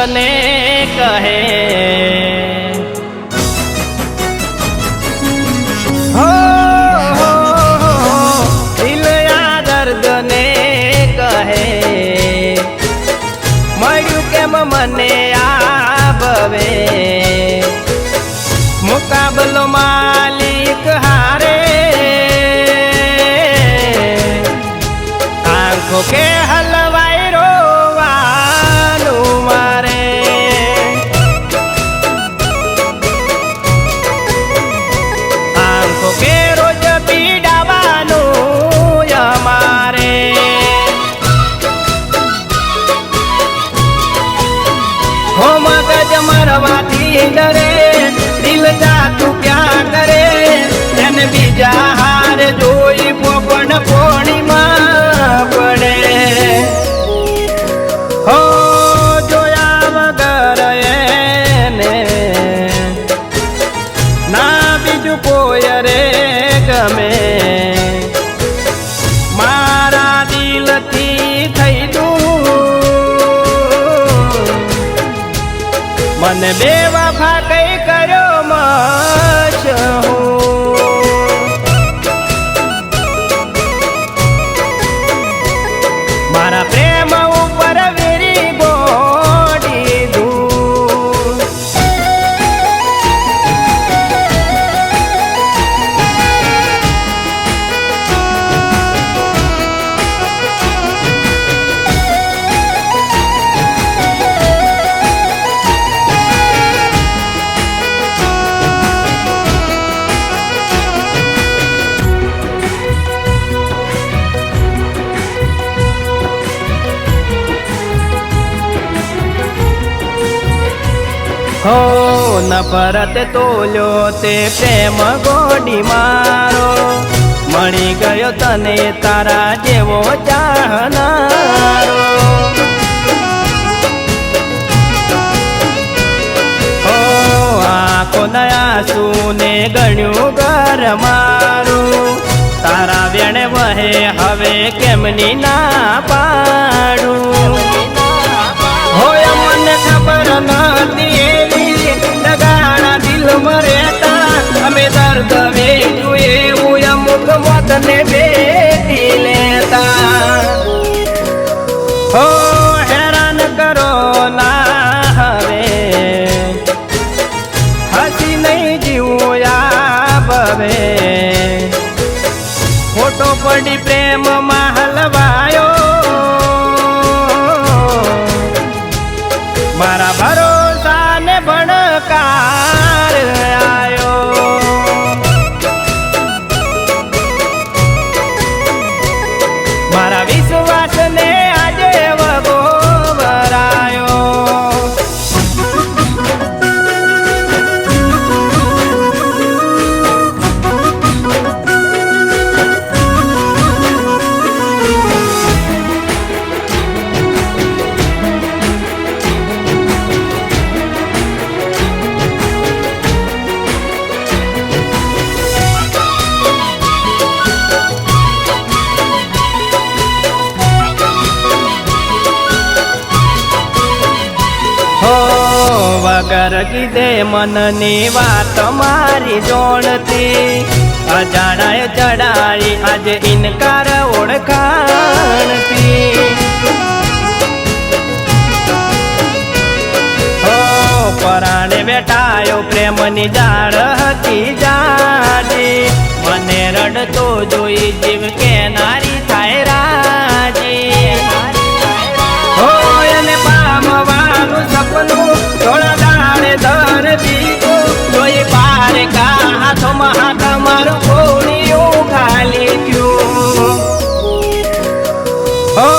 ને કહે દિલ આ દર્દ ને કહે મળ્યું કેમ મને આ ભવે મુકાબલો માલિક હારે આંખો કે હલવાઈ રોવાનું મારે આંખો કે રોજ પીડાવાનું અમારે હો મગજ મરવાથી ડરે દિલ જાતું ક્યાં કરે એને બીજા હાર જોઈ પોપણ પોણીમાં પડે હો જોયા વગર એને ના બીજું કોઈ રે ગમે મારા દિલથી થઈ દૂર મને બેવફા કઈ કર્યો મચ મારા પ્રેમ ઉપર વેરી ગોડી દૂર હો નફરત તોલ્યો તે પ્રેમ ગોડી મારો મળી ગયો તને તારા જેવો ચાહનારો હો આંખો નયા સુને ગણ્યું ઘર મારું તારા વેણે વહે હવે કેમની ના પાડું હોય મને ખબર નથી એવી ડગાણા દિલ મરેતા અમે દર્દ વેચું એવું અમુક મોતને બેટી લેતા હો હેરાન કરો ના હવે હસી નહીં જીવું આ બવે ફોટો પડી પ્રેમમાં હલવાયો મારા ભરોસા ને ભણકાર આયો મારા વિશ્વાસ ને આજે વગો ભરાયો વગર કીધે મનની વાત મારી જોણતી અજાણાએ ચડાઈ આજે ઇનકાર ઓળખાણતી હો પરાણે બેઠાયો પ્રેમની જાળ હતી જાજી મને રડતો જોઈ જીવ કેનારી થાય રાજી હો એને પામવાનું સપનું થોડા દાડે દર દીધું જોઈ પારે કા હાથોમાં હાથ મારું કોળિયું ખાલી ગયું હો